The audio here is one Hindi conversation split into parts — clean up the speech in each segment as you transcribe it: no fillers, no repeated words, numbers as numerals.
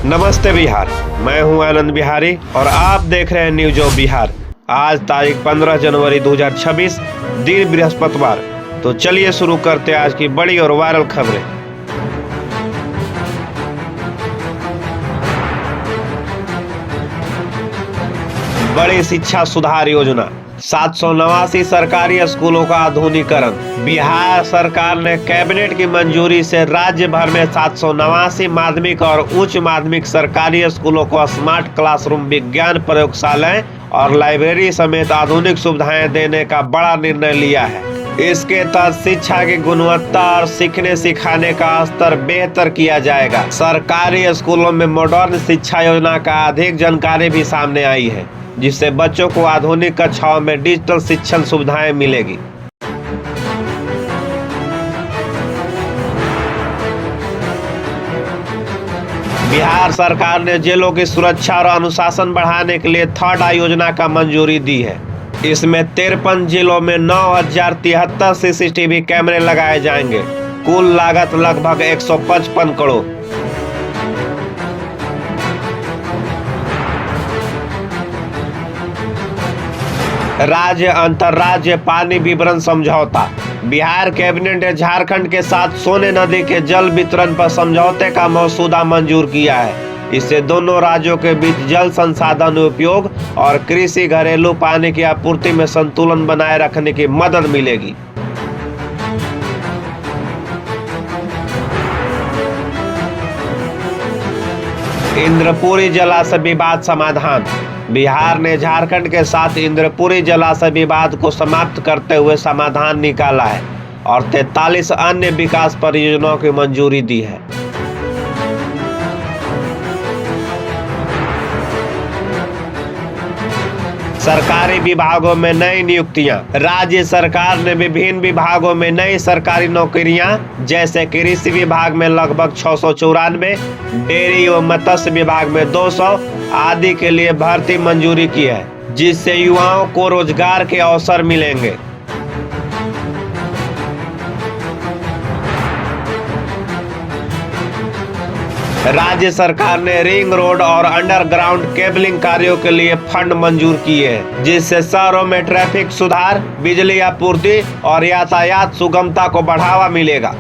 नमस्ते बिहार, मैं हूं आनंद बिहारी और आप देख रहे हैं न्यूज ऑफ बिहार। आज तारीख 15 जनवरी 2026, दिन बृहस्पतिवार। तो चलिए शुरू करते हैं आज की बड़ी और वायरल खबरें। बड़ी शिक्षा सुधार योजना, 789 सरकारी स्कूलों का आधुनिकीकरण। बिहार सरकार ने कैबिनेट की मंजूरी से राज्य भर में 789 माध्यमिक और उच्च माध्यमिक सरकारी स्कूलों को स्मार्ट क्लासरूम, विज्ञान प्रयोगशालाएं और लाइब्रेरी समेत आधुनिक सुविधाएं देने का बड़ा निर्णय लिया है। इसके तहत शिक्षा की गुणवत्ता और सीखने सिखाने का स्तर बेहतर किया जाएगा। सरकारी स्कूलों में मॉडर्न शिक्षा योजना का अधिक जानकारी भी सामने आई है, जिससे बच्चों को आधुनिक कक्षाओं में डिजिटल शिक्षण सुविधाएं मिलेगी। बिहार सरकार ने जेलों की सुरक्षा और अनुशासन बढ़ाने के लिए 3rd आई योजना का मंजूरी दी है। इसमें 53 जिलों में 9073 CCTV कैमरे लगाए जाएंगे। कुल लागत लगभग 155 करोड़। राज्य अंतर्राज्य पानी वितरण समझौता। बिहार कैबिनेट ने झारखंड के साथ सोने नदी के जल वितरण पर समझौते का मसौदा मंजूर किया है। इससे दोनों राज्यों के बीच जल संसाधन उपयोग और कृषि, घरेलू पानी की आपूर्ति में संतुलन बनाए रखने की मदद मिलेगी। इंद्रपुरी जलाशय विवाद समाधान। बिहार ने झारखंड के साथ इंद्रपुरी जलाशय विवाद को समाप्त करते हुए समाधान निकाला है और 43 अन्य विकास परियोजनाओं की मंजूरी दी है। सरकारी विभागों में नई नियुक्तियां। राज्य सरकार ने विभिन्न विभागों में नई सरकारी नौकरियां, जैसे कृषि विभाग में लगभग 694, डेयरी एवं मत्स्य विभाग में 200 आदि के लिए भर्ती मंजूरी की है, जिससे युवाओं को रोजगार के अवसर मिलेंगे। राज्य सरकार ने रिंग रोड और अंडरग्राउंड केबलिंग कार्यों के लिए फंड मंजूर किए हैं, जिससे शहरों में ट्रैफिक सुधार, बिजली आपूर्ति और यातायात सुगमता को बढ़ावा मिलेगा।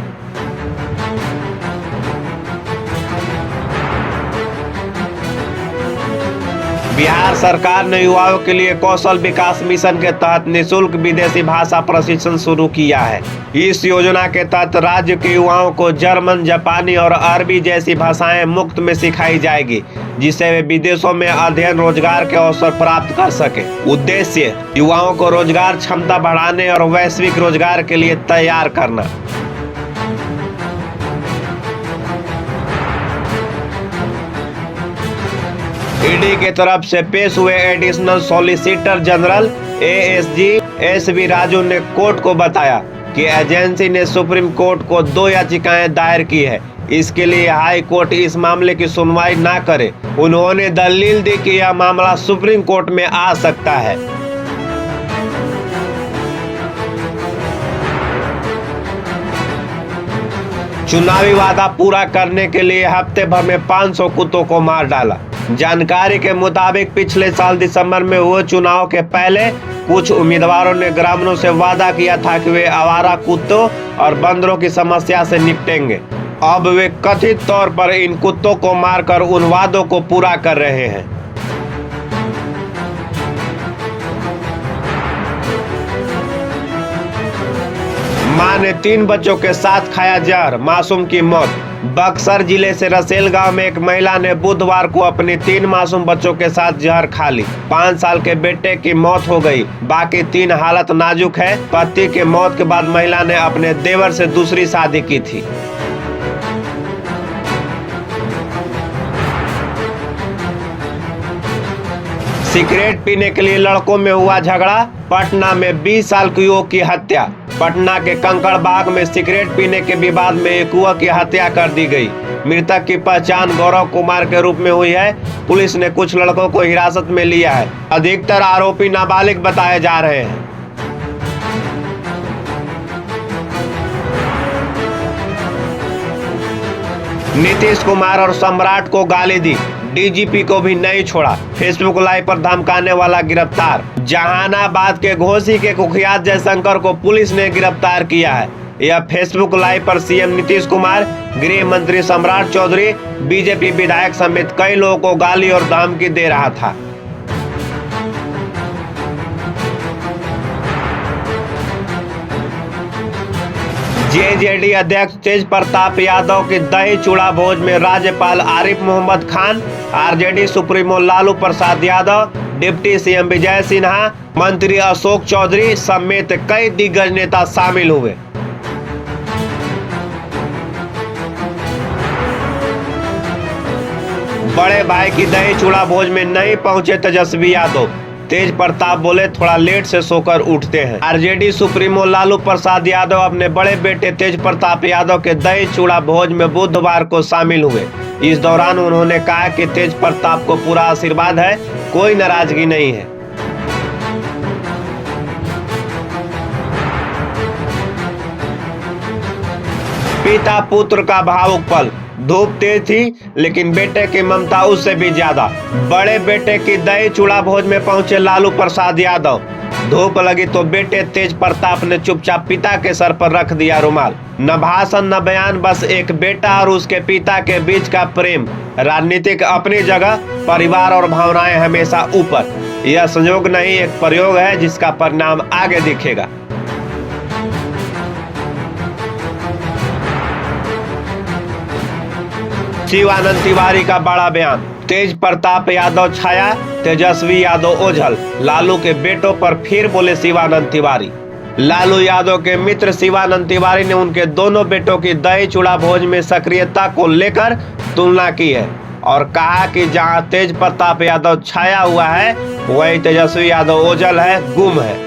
बिहार सरकार ने युवाओं के लिए कौशल विकास मिशन के तहत निःशुल्क विदेशी भाषा प्रशिक्षण शुरू किया है। इस योजना के तहत राज्य के युवाओं को जर्मन, जापानी और अरबी जैसी भाषाएं मुफ्त में सिखाई जाएगी, जिससे वे विदेशों में अध्ययन, रोजगार के अवसर प्राप्त कर सके। उद्देश्य युवाओं को रोजगार क्षमता बढ़ाने और वैश्विक रोजगार के लिए तैयार करना। ईडी की तरफ से पेश हुए additional solicitor general ASG SV Raju ने कोर्ट को बताया कि एजेंसी ने सुप्रीम कोर्ट को 2 याचिकाएं दायर की है। इसके लिए हाई कोर्ट इस मामले की सुनवाई ना करे। उन्होंने दलील दी कि यह मामला सुप्रीम कोर्ट में आ सकता है। चुनावी वादा पूरा करने के लिए हफ्ते भर में 500 कुत्तों को मार डाला। जानकारी के मुताबिक पिछले साल दिसंबर में हुए चुनाव के पहले कुछ उम्मीदवारों ने ग्रामीणों से वादा किया था कि वे आवारा कुत्तों और बंदरों की समस्या से निपटेंगे। अब वे कथित तौर पर इन कुत्तों को मारकर उन वादों को पूरा कर रहे हैं। मां ने 3 बच्चों के साथ खाया जहर, मासूम की मौत। बक्सर जिले से रसेल गांव में एक महिला ने बुधवार को अपने 3 मासूम बच्चों के साथ जहर खा ली। 5 साल के बेटे की मौत हो गई, बाकी 3 हालत नाजुक है। पति के मौत के बाद महिला ने अपने देवर से दूसरी शादी की थी। सिगरेट पीने के लिए लड़कों में हुआ झगड़ा। पटना में 20 साल की युवक की हत्या। पटना के कंकड़बाग में सिगरेट पीने के विवाद में एक युवक की हत्या कर दी गई। मृतक की पहचान गौरव कुमार के रूप में हुई है। पुलिस ने कुछ लड़कों को हिरासत में लिया है। अधिकतर आरोपी नाबालिग बताए जा रहे हैं। नीतीश कुमार और सम्राट को गाली दी, डीजीपी को भी नहीं छोड़ा, फेसबुक लाइव पर धमकाने वाला गिरफ्तार। जहानाबाद के घोसी के कुख्यात जयशंकर को पुलिस ने गिरफ्तार किया है। यह फेसबुक लाइव पर सीएम नीतीश कुमार, गृह मंत्री सम्राट चौधरी, बीजेपी विधायक समेत कई लोगों को गाली और धमकी दे रहा था। जेजेडी अध्यक्ष तेज प्रताप यादव की दही चूड़ा भोज में राज्यपाल Arif Mohammad Khan, RJD supremo Lalu Prasad Yadav, deputy CM Vijay Sinha, मंत्री अशोक चौधरी समेत कई दिग्गज नेता शामिल हुए। बड़े भाई की दही चूड़ा भोज में नहीं पहुंचे तेजस्वी यादव। तेज प्रताप बोले थोड़ा लेट से सोकर उठते हैं। आरजेडी सुप्रीमो लालू प्रसाद यादव अपने बड़े बेटे तेज प्रताप यादव के दही चूड़ा भोज में बुधवार को शामिल हुए। इस दौरान उन्होंने कहा कि तेज प्रताप को पूरा आशीर्वाद है, कोई नाराजगी नहीं है। पिता पुत्र का भावुक पल, धूप तेज थी लेकिन बेटे की ममता उससे भी ज्यादा। बड़े बेटे की दही चूड़ा भोज में पहुंचे लालू प्रसाद यादव। धूप लगी तो बेटे तेज प्रताप ने चुपचाप पिता के सर पर रख दिया रुमाल। न भाषण न बयान, बस एक बेटा और उसके पिता के बीच का प्रेम। राजनीतिक अपनी जगह, परिवार और भावनाएं हमेशा ऊपर। यह संयोग नहीं, एक प्रयोग है जिसका परिणाम आगे दिखेगा। शिवानंद तिवारी का बड़ा बयान, तेज प्रताप यादव छाया, तेजस्वी यादव ओझल। लालू के बेटों पर फिर बोले शिवानंद तिवारी। लालू यादव के मित्र शिवानंद तिवारी ने उनके दोनों बेटों की दही चूड़ा भोज में सक्रियता को लेकर तुलना की है और कहा कि जहां तेज प्रताप यादव छाया हुआ है वहीं तेजस्वी यादव ओझल है, गुम है।